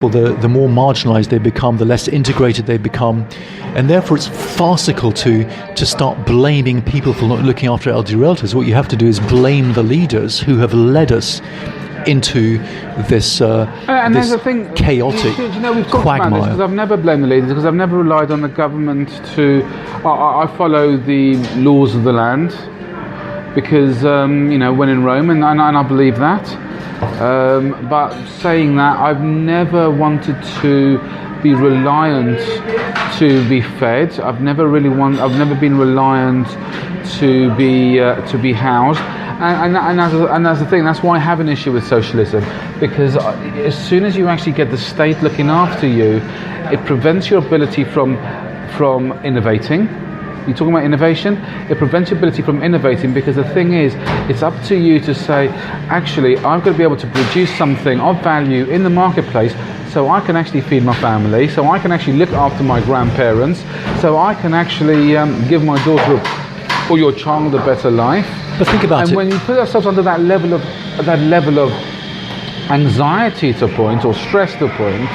the more marginalized they become, the less integrated they become, and therefore it's farcical to start blaming people for not looking after elderly relatives. What you have to do is blame the leaders who have led us into this, and this there's a thing, chaotic we've talked quagmire. about this because I've never blamed the leaders, because I've never relied on the government to. I follow the laws of the land because when in Rome, and I believe that. But saying that, I've never wanted to be reliant to be fed. I've never been reliant to be housed. And that's the thing. That's why I have an issue with socialism, because as soon as you actually get the state looking after you, it prevents your ability from innovating. You're talking about innovation? It prevents your ability from innovating, because the thing is, it's up to you to say, actually, I've got to be able to produce something of value in the marketplace so I can actually feed my family, so I can actually look after my grandparents, so I can actually give my daughter or your child a better life. But think about it. And when you put ourselves under that level of anxiety to a point, or stress to a point,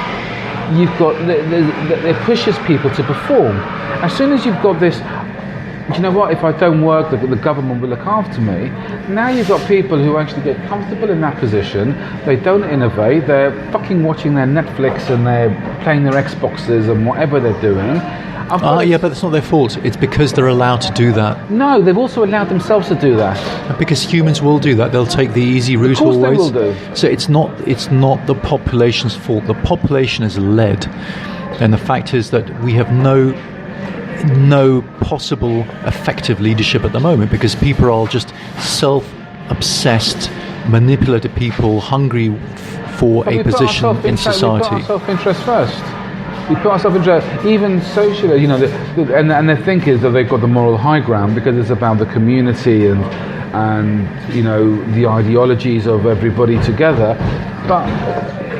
you've got it pushes people to perform. As soon as you've got this, do you know what, if I don't work, the government will look after me. Now you've got people who actually get comfortable in that position. They don't innovate. They're fucking watching their Netflix and they're playing their Xboxes and whatever they're doing. Yeah, but it's not their fault. It's because they're allowed to do that. No, they've also allowed themselves to do that. Because humans will do that. They'll take the easy route of course always. They will do. So it's not the population's fault. The population is led, and the fact is that we have no possible effective leadership at the moment, because people are just self-obsessed, manipulative people, hungry for a position in society. We put our self-interest first. We put ourselves into, even socially, and their think is that they've got the moral high ground because it's about the community and the ideologies of everybody together, but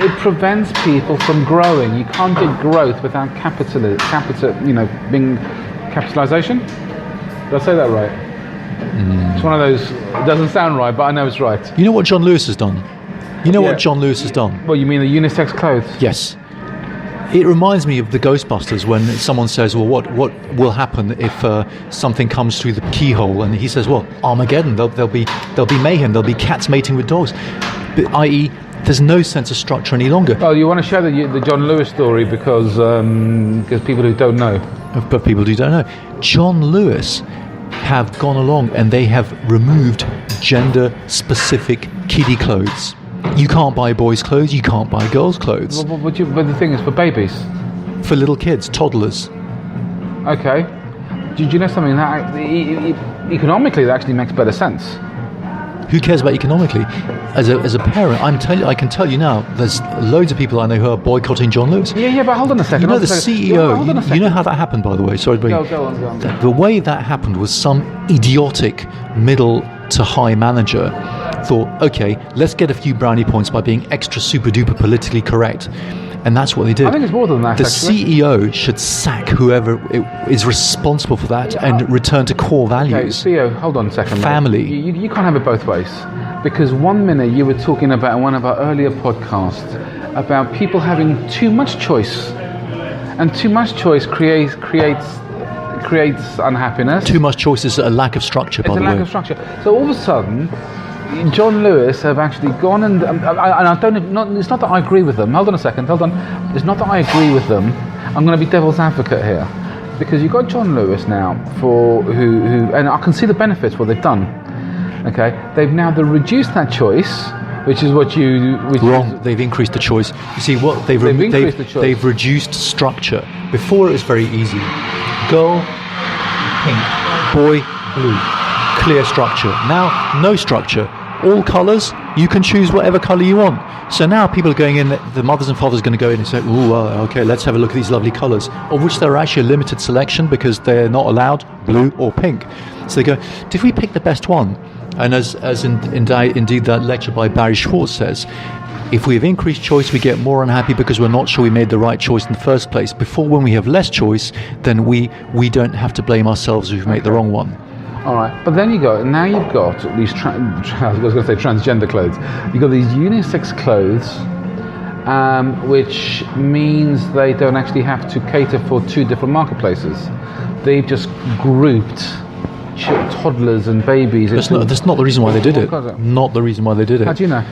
it prevents people from growing. You can't get growth without being capitalization. Did I say that right? It's one of those. It doesn't sound right, but I know it's right. You know what John Lewis has done? What John Lewis has done? Well, you mean the unisex clothes? Yes. It reminds me of the Ghostbusters when someone says, well, what will happen if something comes through the keyhole? And he says, well, Armageddon, there'll be mayhem, there'll be cats mating with dogs, i.e. there's no sense of structure any longer. Well, you want to share the John Lewis story because people who don't know. But people who don't know. John Lewis have gone along and they have removed gender-specific kiddie clothes. You can't buy boys' clothes, you can't buy girls' clothes. But the thing is, for babies? For little kids, toddlers. Okay. Did you know something? That economically, that actually makes better sense. Who cares about economically? As a parent, I can tell you now, there's loads of people I know who are boycotting John Lewis. Yeah, but hold on a second. You know the CEO, you know how that happened, by the way? Sorry, go on. The way that happened was some idiotic middle to high manager thought, okay, let's get a few brownie points by being extra super duper politically correct. And that's what they did. I think it's more than that, the actually. CEO should sack whoever is responsible for that and return to core values. Okay, CEO, hold on a second. Family. You can't have it both ways. Because 1 minute you were talking about in one of our earlier podcasts about people having too much choice. And too much choice creates unhappiness. Too much choice is a lack of structure, by the way. It's a lack of structure. So all of a sudden, John Lewis have actually gone and I don't. It's not that I agree with them. Hold on a second. It's not that I agree with them. I'm going to be devil's advocate here, because you've got John Lewis now for who and I can see the benefits what they've done. Okay, they've reduced that choice, which is what you wrong. They've increased the choice. You see what they've reduced structure. Before it was very easy. Girl, pink. Boy, blue. Clear structure. Now, no structure. All colours, you can choose whatever colour you want. So now people are going in, the mothers and fathers are going to go in and say, okay, let's have a look at these lovely colours, of which there are actually a limited selection because they're not allowed blue or pink. So they go, did we pick the best one? And as indeed that lecture by Barry Schwartz says, if we have increased choice, we get more unhappy because we're not sure we made the right choice in the first place. Before, when we have less choice, then we don't have to blame ourselves if we've made the wrong one. All right, but then you've got these I was going to say transgender clothes. You've got these unisex clothes, which means they don't actually have to cater for two different marketplaces. They've just grouped toddlers and babies. That's not the reason why they did it. Not the reason why they did it. How do you know?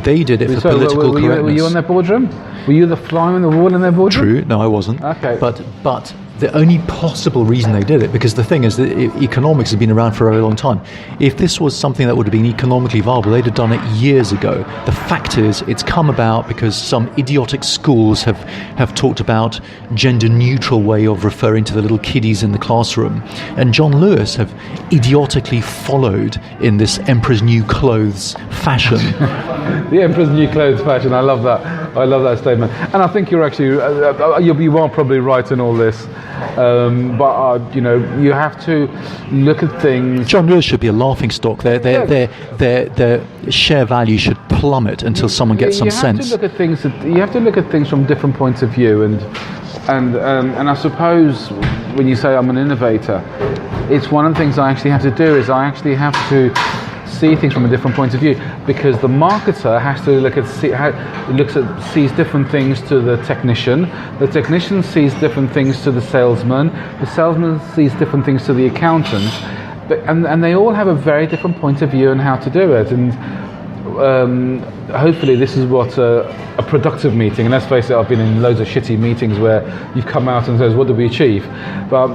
They did it for political correctness. Were you on their boardroom? Were you the fly on the wall in their boardroom? True. No, I wasn't. Okay. But the only possible reason they did it, because the thing is that economics has been around for a very long time. If this was something that would have been economically viable, they'd have done it years ago. The fact is, it's come about because some idiotic schools have talked about gender-neutral way of referring to the little kiddies in the classroom. And John Lewis have idiotically followed in this Emperor's New Clothes fashion. The Emperor's New Clothes fashion, I love that. I love that statement. And I think you're actually, you are probably right in all this. But you have to look at things. John Lewis should be a laughing stock. Their share value should plummet until someone gets some sense. You have to look at things from different points of view, and I suppose when you say I'm an innovator, it's one of the things I actually have to do is I actually have to see things from a different point of view, because the marketer has to sees different things to the technician sees different things to the salesman sees different things to the accountant, and they all have a very different point of view on how to do it. And hopefully this is what a productive meeting, and let's face it, I've been in loads of shitty meetings where you've come out and says, what did we achieve? But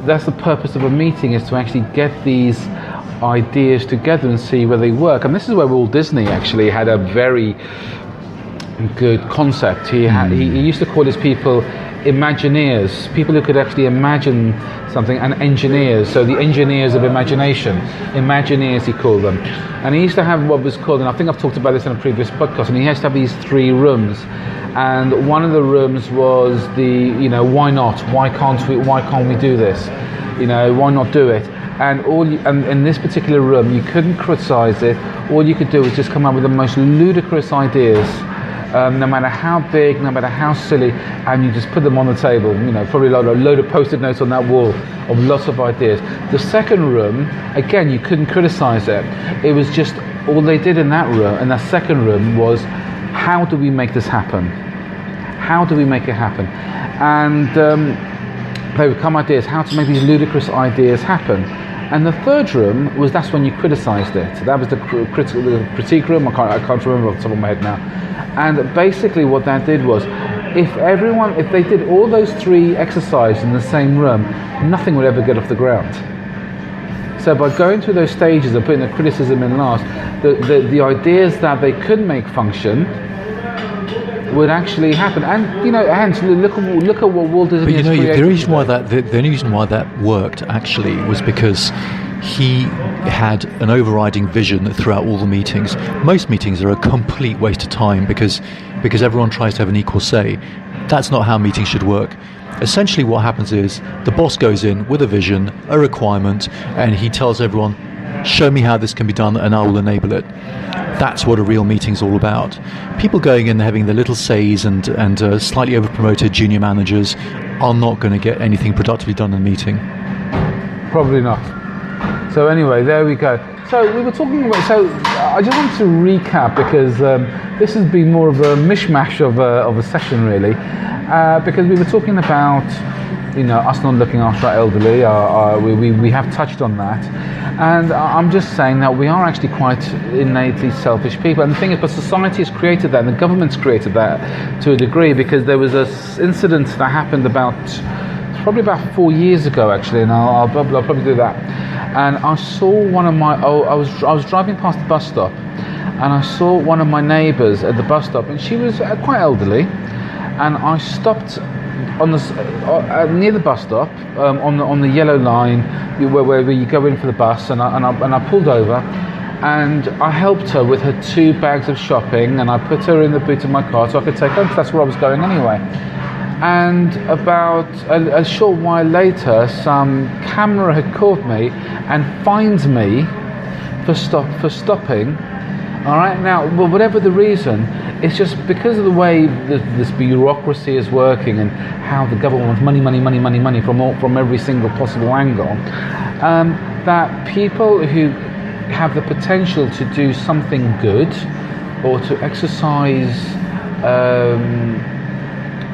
that's the purpose of a meeting, is to actually get these ideas together and see where they work. And this is where Walt Disney actually had a very good concept. He used to call his people Imagineers, people who could actually imagine something, and engineers, so the engineers of imagination, Imagineers he called them. And he used to have what was called, and I think I've talked about this in a previous podcast, and he has to have these 3 rooms. And one of the rooms was why not? Why can't we do this? Why not do it? And in this particular room, you couldn't criticize it. All you could do was just come up with the most ludicrous ideas, no matter how big, no matter how silly, and you just put them on the table. Probably a load of post-it notes on that wall of lots of ideas. The second room, again, you couldn't criticize it. It was just all they did in that room. And that second room was, how do we make this happen? How do we make it happen? And they would come ideas, how to make these ludicrous ideas happen. And the third room was, that's when you criticised it. That was the critique room. I can't remember off the top of my head now. And basically what that did was, if they did all those 3 exercises in the same room, nothing would ever get off the ground. So by going through those stages and putting the criticism in last, the ideas that they could make function would actually happen. And hence look at what Walt Disney has created. The only reason why that worked actually was because he had an overriding vision throughout all the meetings. Most meetings are a complete waste of time because everyone tries to have an equal say. That's not how meetings should work. Essentially what happens is the boss goes in with a vision, a requirement, and he tells everyone, show me how this can be done and I will enable it. That's what a real meeting's all about. People going in having the little says and slightly over-promoted junior managers are not going to get anything productively done in a meeting. Probably not. So anyway, there we go. So we were talking about, I just want to recap, because this has been more of a mishmash of a session really, because we were talking about us not looking after our elderly. We have touched on that. And I'm just saying that we are actually quite innately selfish people. And the thing is, but society has created that, and the government's created that to a degree, because there was an incident that happened probably about 4 years ago actually, and I'll probably do that. And I saw one of my, I was driving past the bus stop, and I saw one of my neighbours at the bus stop, and she was quite elderly, and I stopped on the near the bus stop, on the yellow line where you go in for the bus, and I pulled over, and I helped her with her 2 bags of shopping, and I put her in the boot of my car so I could take her, because that's where I was going anyway. And about a short while later, some camera had caught me and fined me for stopping. All right, now, well, whatever the reason, it's just because of the way this bureaucracy is working and how the government wants money from every single possible angle, that people who have the potential to do something good or to exercise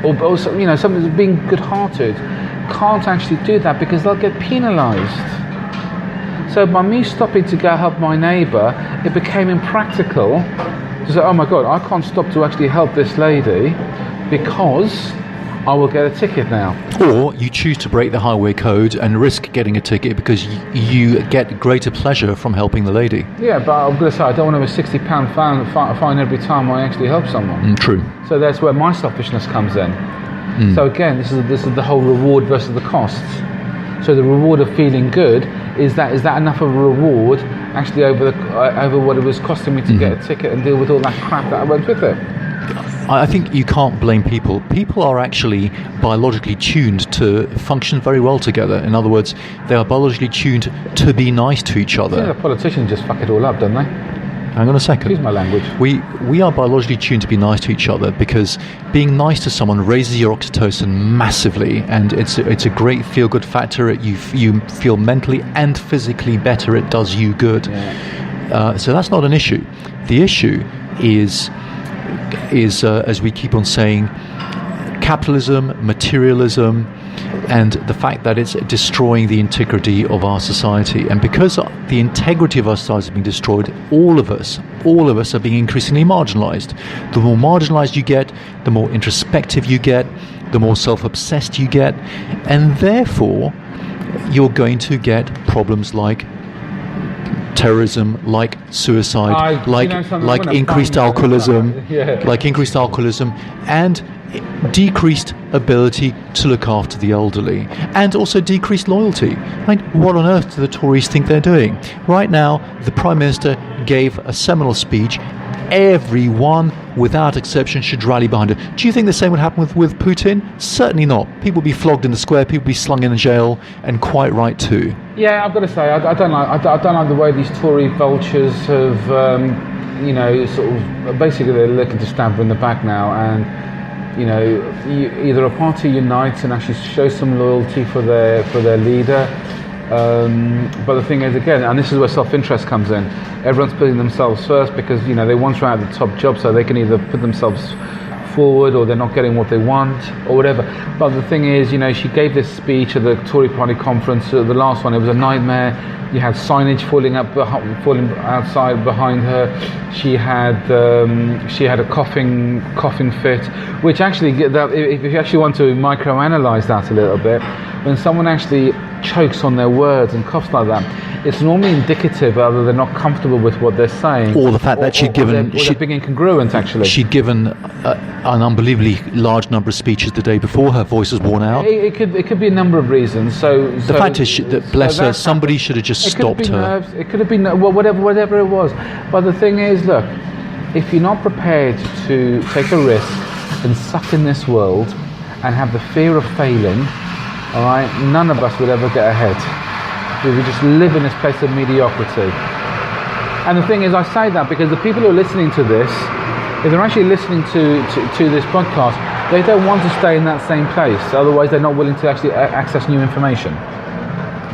or also, you know, somebody who's being good-hearted can't actually do that because they'll get penalised. So by me stopping to go help my neighbour, it became impractical to say, oh my God, I can't stop to actually help this lady because I will get a ticket now. Or you choose to break the highway code and risk getting a ticket because you get greater pleasure from helping the lady. Yeah, but I'm going to say I don't want to have a £60 fine every time I actually help someone. True. So that's where my selfishness comes in. So again, this is the whole reward versus the costs. So the reward of feeling good is that enough of a reward actually over what it was costing me to get a ticket and deal with all that crap that I went with it. I think you can't blame people. People are actually biologically tuned to function very well together. In other words, they are biologically tuned to be nice to each other. Yeah, the politicians just fuck it all up, don't they? Hang on a second. Excuse my language. We are biologically tuned to be nice to each other because being nice to someone raises your oxytocin massively, and it's a great feel-good factor. You feel mentally and physically better. It does you good. Yeah. So that's not an issue. The issue is as we keep on saying, capitalism, materialism, and the fact that it's destroying the integrity of our society. And because the integrity of our society is being destroyed, all of us are being increasingly marginalized. The more marginalized you get, the more introspective you get, the more self-obsessed you get, and therefore you're going to get problems like terrorism, like suicide, like increased alcoholism, and decreased ability to look after the elderly, and also decreased loyalty. Like, what on earth do the Tories think they're doing? Right now, the Prime Minister gave a seminal speech. Everyone, without exception, should rally behind it. Do you think the same would happen with Putin? Certainly not. People would be flogged in the square, people would be slung in jail, and quite right too. Yeah, I've got to say, I don't like the way these Tory vultures have, sort of, basically they're looking to stab her in the back now, and either a party unites and actually shows some loyalty for their leader. But the thing is, again, and this is where self-interest comes in, everyone's putting themselves first because they want to have the top job, so they can either put themselves forward or they're not getting what they want or whatever. But the thing is, she gave this speech at the Tory party conference, the last one. It was a nightmare. You had signage falling outside behind her. She had a coughing fit, which actually, if you actually want to microanalyze that a little bit, when someone actually chokes on their words and coughs like that, it's normally indicative either they're not comfortable with what they're saying, or the fact that she'd given they're being incongruent. Actually, she'd given an unbelievably large number of speeches the day before. Her voice was worn out. It could be a number of reasons. So the fact is that, bless her, somebody should have just stopped her. Nerves, it could have been whatever it was. But the thing is, look, if you're not prepared to take a risk and suck in this world and have the fear of failing, all right, none of us would ever get ahead. We would just live in this place of mediocrity. And the thing is, I say that because the people who are listening to this, if they're actually listening to this podcast, they don't want to stay in that same place. Otherwise, they're not willing to actually access new information.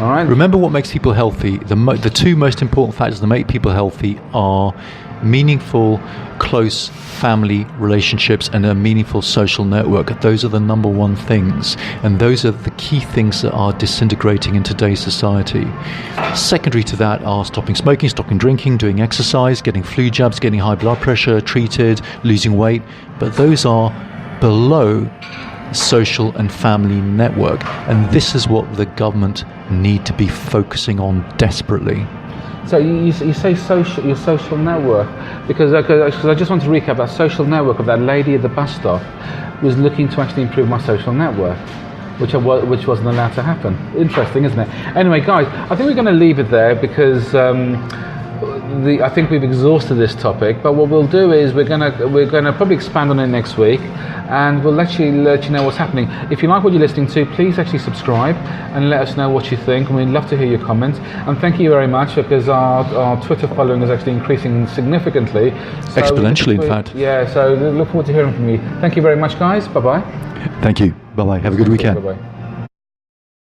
All right. Remember what makes people healthy. The two most important factors that make people healthy are meaningful, close family relationships and a meaningful social network. Those are the number one things, and those are the key things that are disintegrating in today's society. Secondary to that are stopping smoking, stopping drinking, doing exercise, getting flu jabs, getting high blood pressure treated, losing weight, but those are below social and family network, and this is what the government need to be focusing on desperately. So you say your social network, because I just want to recap that social network of that lady at the bus stop was looking to actually improve my social network, which wasn't allowed to happen. Interesting, isn't it? Anyway, guys, I think we're going to leave it there because I think we've exhausted this topic. But what we'll do is we're gonna probably expand on it next week, and we'll let you know what's happening. If you like what you're listening to, please actually subscribe and let us know what you think. And we'd love to hear your comments. And thank you very much, because our Twitter following is actually increasing significantly. So exponentially, in fact. Yeah, so look forward to hearing from you. Thank you very much, guys. Bye-bye. Thank you. Bye-bye. Have a good weekend. Bye-bye.